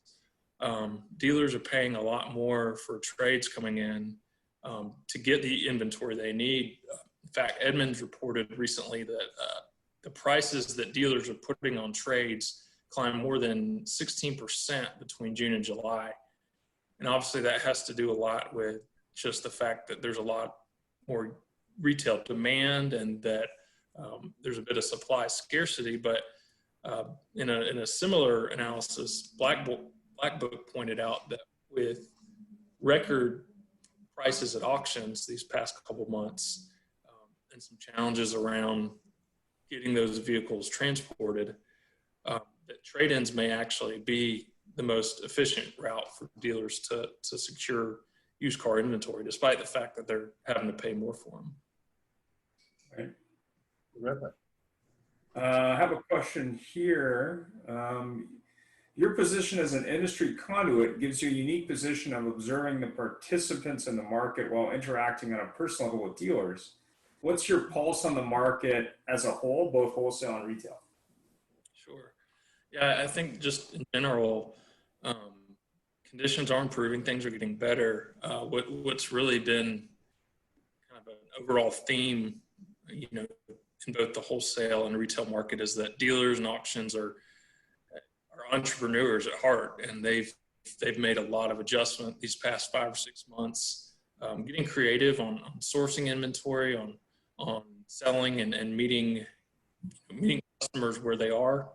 Dealers are paying a lot more for trades coming in to get the inventory they need. In fact, Edmunds reported recently that the prices that dealers are putting on trades climbed more than 16% between June and July. And obviously that has to do a lot with just the fact that there's a lot more retail demand and that there's a bit of supply scarcity. But in a similar analysis, Black Book pointed out that with record prices at auctions these past couple months and some challenges around getting those vehicles transported, that trade-ins may actually be the most efficient route for dealers to secure used car inventory, despite the fact that they're having to pay more for them. Right. Terrific. I have a question here. Your position as an industry conduit gives you a unique position of observing the participants in the market while interacting on a personal level with dealers. What's your pulse on the market as a whole, both wholesale and retail? Sure. Yeah, I think just in general, conditions are improving. Things are getting better. What's really been kind of an overall theme, you know, in both the wholesale and retail market is that dealers and auctions are entrepreneurs at heart, and they've made a lot of adjustment these past 5 or 6 months, getting creative on sourcing inventory, on selling and meeting customers where they are.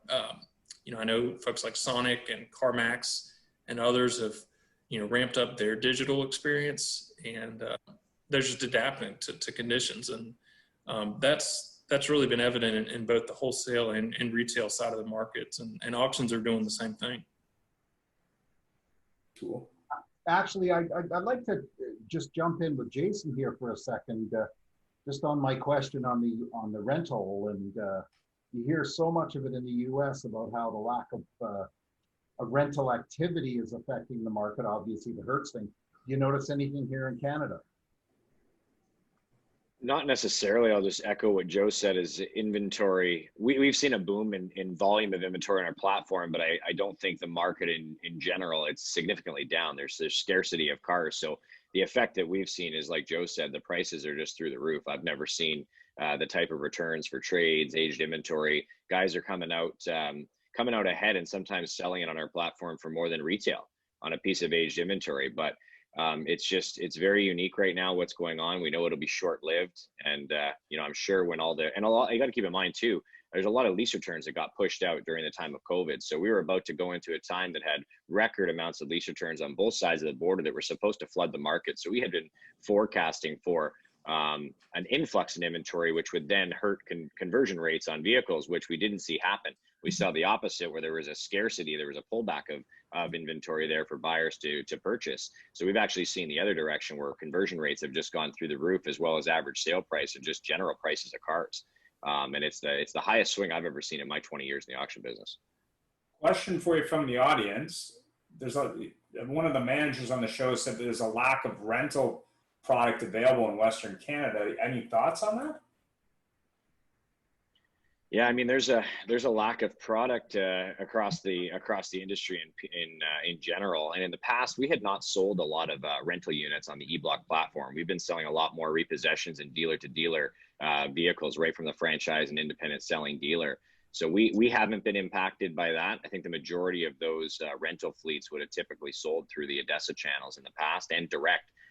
You know, I know folks like Sonic and CarMax and others have, you know, ramped up their digital experience, and they're just adapting to conditions, and that's really been evident in both the wholesale and retail side of the markets, and auctions are doing the same thing. Cool. Actually, I'd like to just jump in with Jason here for a second, just on my question on the rental, and you hear so much of it in the U.S. about how the lack of rental activity is affecting the market. Obviously, the Hertz thing. Do you notice anything here in Canada? Not necessarily. I'll just echo what Joe said is inventory. We've seen a boom in volume of inventory on our platform, but I don't think the market in general, it's significantly down. There's scarcity of cars. So the effect that we've seen is, like Joe said, the prices are just through the roof. I've never seen the type of returns for trades, aged inventory. Guys are coming out ahead and sometimes selling it on our platform for more than retail on a piece of aged inventory. But it's very unique right now what's going on. We know it'll be short-lived, and you know, I'm sure when you got to keep in mind too, there's a lot of lease returns that got pushed out during the time of COVID. So we were about to go into a time that had record amounts of lease returns on both sides of the border that were supposed to flood the market. So we had been forecasting for an influx in inventory, which would then hurt conversion rates on vehicles, which we didn't see happen. We saw the opposite, where there was a scarcity, there was a pullback of inventory there for buyers to purchase. So we've actually seen the other direction, where conversion rates have just gone through the roof, as well as average sale price and just general prices of cars. And it's the highest swing I've ever seen in my 20 years in the auction business. Question for you from the audience. One of the managers on the show said there's a lack of rental product available in Western Canada. Any thoughts on that? Yeah, I mean, there's a lack of product across the industry in general. And in the past, we had not sold a lot of rental units on the eBlock platform. We've been selling a lot more repossessions and dealer to dealer vehicles right from the franchise and independent selling dealer. So we haven't been impacted by that. I think the majority of those rental fleets would have typically sold through the ADESA channels in the past, and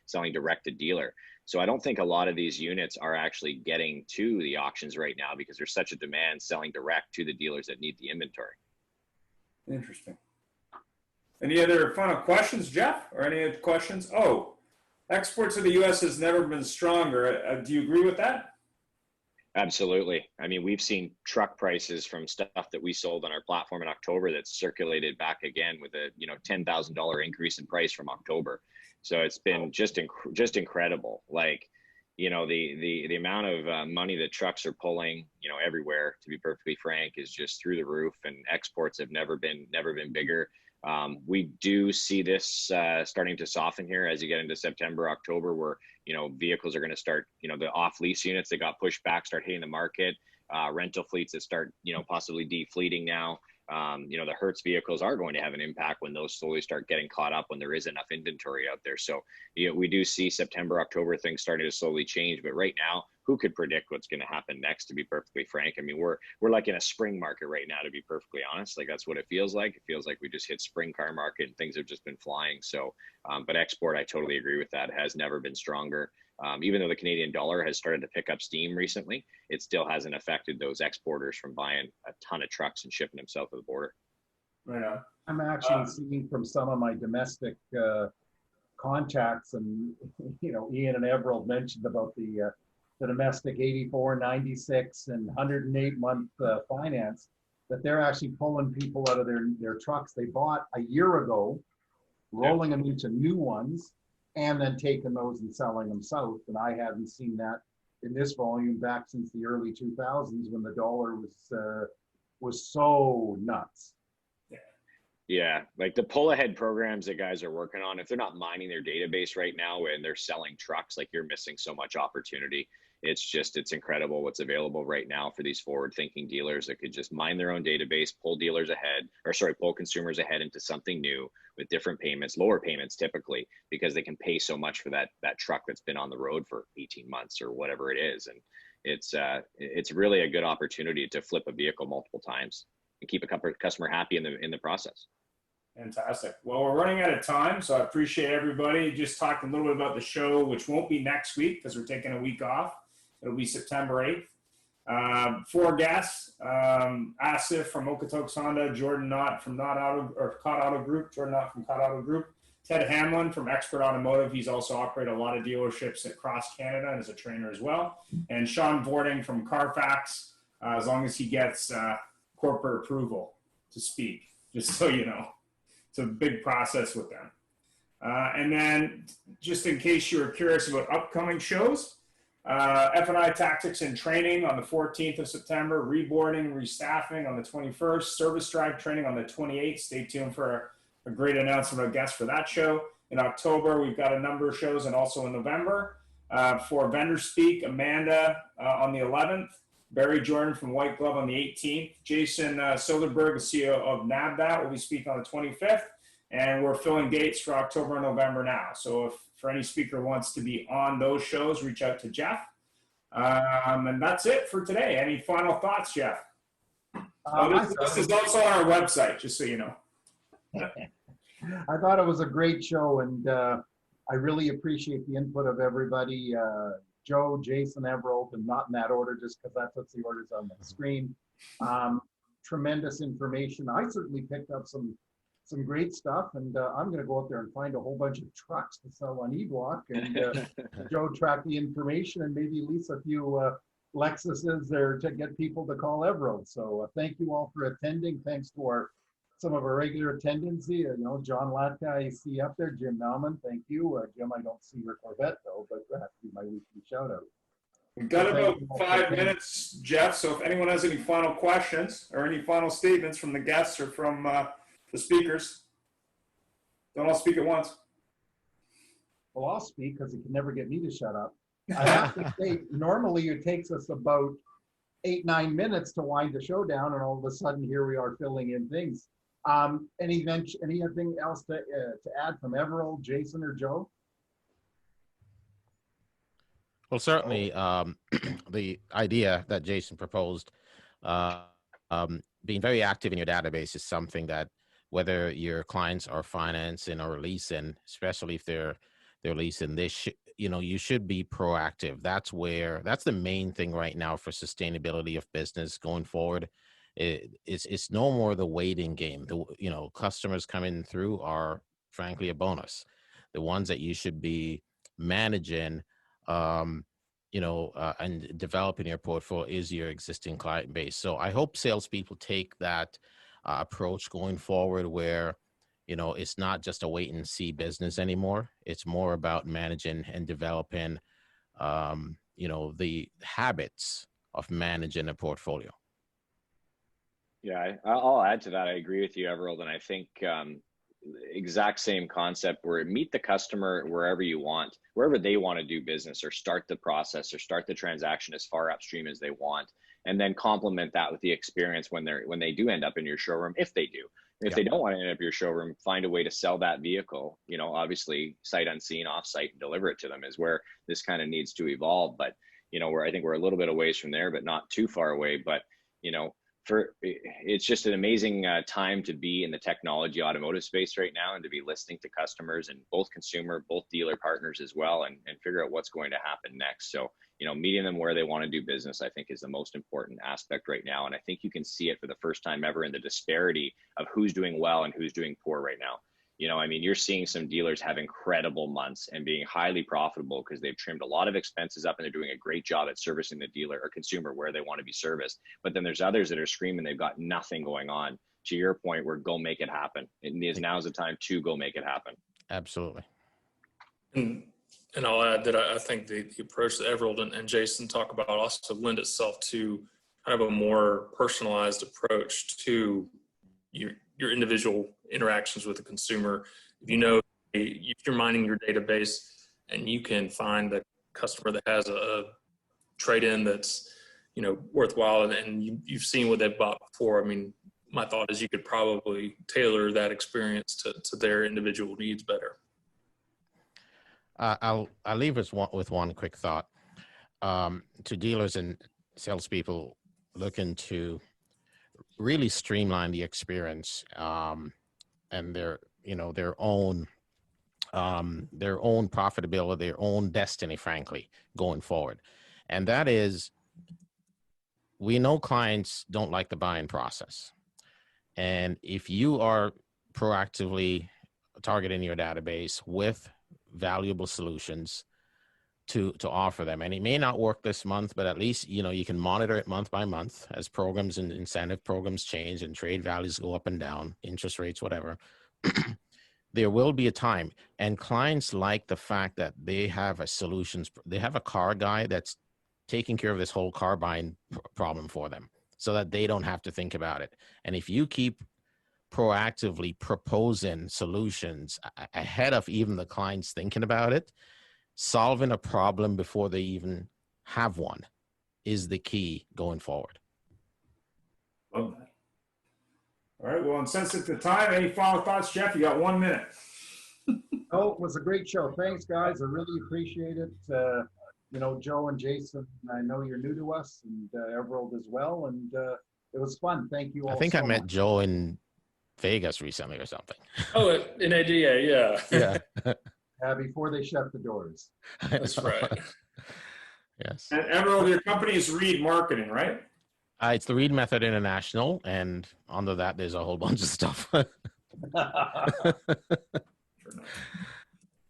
selling direct to dealer. So I don't think a lot of these units are actually getting to the auctions right now, because there's such a demand selling direct to the dealers that need the inventory. Interesting. Any other final questions, Jeff, or any other questions? Oh, exports to the U.S. has never been stronger. Do you agree with that? Absolutely. I mean, we've seen truck prices from stuff that we sold on our platform in October that's circulated back again with a $10,000 increase in price from October. So it's been just incredible. Like, the amount of money that trucks are pulling, everywhere, to be perfectly frank, is just through the roof, and exports have never been bigger. We do see this starting to soften here as you get into September, October, where vehicles are going to start, the off lease units that got pushed back start hitting the market. Rental fleets that start, possibly defleeting now. The Hertz vehicles are going to have an impact when those slowly start getting caught up, when there is enough inventory out there. So we do see September, October, things starting to slowly change. But right now, who could predict what's going to happen next, to be perfectly frank? I mean, we're like in a spring market right now, to be perfectly honest. Like, that's what it feels like. It feels like we just hit spring car market and things have just been flying. So, but export, I totally agree with that, has never been stronger. Even though the Canadian dollar has started to pick up steam recently, it still hasn't affected those exporters from buying a ton of trucks and shipping them south of the border. Right on. I'm actually seeing from some of my domestic contacts, and Ian and Everald mentioned about the domestic 84, 96, and 108-month finance, that they're actually pulling people out of their trucks they bought a year ago, rolling them into new ones, and then taking those and selling them south. And I haven't seen that in this volume back since the early 2000s, when the dollar was so nuts. Yeah, like the pull ahead programs that guys are working on, if they're not mining their database right now and they're selling trucks, like, you're missing so much opportunity. It's incredible what's available right now for these forward thinking dealers that could just mine their own database, pull consumers ahead into something new with different payments, lower payments typically, because they can pay so much for that truck that's been on the road for 18 months or whatever it is. And it's really a good opportunity to flip a vehicle multiple times and keep a customer happy in the process. Fantastic. Well, we're running out of time, so I appreciate everybody. Just talked a little bit about the show, which won't be next week because we're taking a week off. It'll be September 8th. 4 guests: Asif from Okotoks Honda, Jordan Knott from Cott Auto Group, Jordan Knott from Cott Auto Group, Ted Hamlin from Expert Automotive. He's also operated a lot of dealerships across Canada and is a trainer as well. And Sean Bording from Carfax, as long as he gets corporate approval to speak, just so you know. It's a big process with them. And then, just in case you were curious about upcoming shows, F&I Tactics and Training on the 14th of September, Reboarding and Restaffing on the 21st, Service Drive Training on the 28th. Stay tuned for a great announcement of guests for that show. In October, we've got a number of shows, and also in November. For Vendor Speak, Amanda on the 11th, Barry Jordan from White Glove on the 18th, Jason Soderberg, the CEO of NABDAT, will be speaking on the 25th. And we're filling dates for October and November now. So if for any speaker wants to be on those shows, reach out to Jeff. And that's it for today. Any final thoughts, Jeff? This is also on our website, just so you know. I thought it was a great show, and I really appreciate the input of everybody. Joe, Jason, Everald, and not in that order, just because that's what's the orders on the screen. Tremendous information. I certainly picked up some some great stuff. And I'm going to go out there and find a whole bunch of trucks to sell on eBlock. And Joe track the information and maybe lease a few Lexuses there to get people to call Everald. So thank you all for attending. Thanks to some of our regular attendants here. You know, John Latka, I see up there. Jim Nauman, thank you. Jim, I don't see your Corvette though, but that has to be my weekly shout out. We've got about 5 minutes, Jeff. So if anyone has any final questions or any final statements from the guests or from the speakers, don't all speak at once. Well, I'll speak because you can never get me to shut up. I have to say, normally it takes us about 8-9 minutes to wind the show down, and all of a sudden here we are filling in things. Anything else to add from Everald, Jason, or Joe? Well, certainly the idea that Jason proposed, being very active in your database is something that whether your clients are financing or leasing, especially if they're leasing, you should be proactive. That's the main thing right now for sustainability of business going forward. It's no more the waiting game. Customers coming through are frankly a bonus. The ones that you should be managing, and developing your portfolio is your existing client base. So I hope salespeople take that approach going forward, where it's not just a wait and see business anymore. It's more about managing and developing, the habits of managing a portfolio. Yeah, I'll add to that. I agree with you, Everald, and I think exact same concept where meet the customer wherever they want to do business, or start the process or start the transaction as far upstream as they want, and then complement that with the experience when they do end up in your showroom, if they do. If they don't want to end up in your showroom, find a way to sell that vehicle, obviously sight unseen, off site, and deliver it to them is where this kind of needs to evolve. But I think we're a little bit away from there, but not too far away. But it's just an amazing time to be in the technology automotive space right now, and to be listening to customers, and both consumer, both dealer partners as well, and figure out what's going to happen next. So, meeting them where they want to do business, I think, is the most important aspect right now. And I think you can see it for the first time ever in the disparity of who's doing well and who's doing poor right now. You're seeing some dealers have incredible months and being highly profitable because they've trimmed a lot of expenses up and they're doing a great job at servicing the dealer or consumer where they want to be serviced. But then there's others that are screaming they've got nothing going on. To your point, where go make it happen. Now's the time to go make it happen. Absolutely. And I'll add that I think the approach that Everald and Jason talk about also lend itself to kind of a more personalized approach to your individual interactions with the consumer. If you're mining your database and you can find a customer that has a trade-in that's, worthwhile, and you've seen what they've bought before, my thought is you could probably tailor that experience to their individual needs better. I'll leave us with one quick thought to dealers and salespeople looking to really streamline the experience and their own profitability, their own destiny, frankly, going forward. And that is, we know clients don't like the buying process. And if you are proactively targeting your database with valuable solutions to offer them, and it may not work this month, but at least you can monitor it month by month as programs and incentive programs change and trade values go up and down, interest rates, whatever. There will be a time, and clients like the fact that they have they have a car guy that's taking care of this whole car buying problem for them, so that they don't have to think about it. And if you keep proactively proposing solutions ahead of even the clients thinking about it, solving a problem before they even have one is the key going forward. Love that. All right. Well, and since it's the time, any final thoughts, Jeff? You got 1 minute. Oh, it was a great show. Thanks, guys. I really appreciate it. Joe and Jason, I know you're new to us, and Everald as well. And it was fun. Thank you all. I think I met Joe in Vegas recently or something. Oh, in ADA, yeah. Yeah. Before they shut the doors. That's right. Yes. And Everald, your company is Reed Marketing, right? It's the Reed Method International, and under that, there's a whole bunch of stuff. All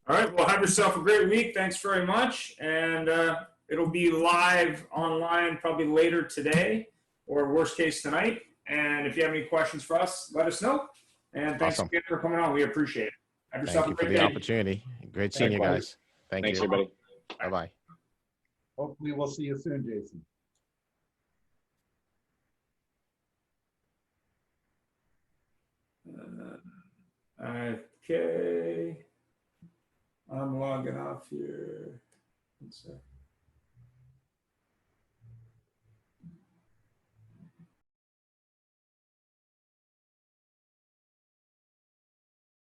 right. Well, have yourself a great week. Thanks very much. And it'll be live online probably later today or worst case tonight. And if you have any questions for us, let us know. And thanks again for coming on. We appreciate it. Have yourself Thank a you for great the day. opportunity. Great seeing you guys. Thanks, you. everybody. Bye-bye. Hopefully we'll see you soon, Jason. Okay. I'm logging off here. One sec.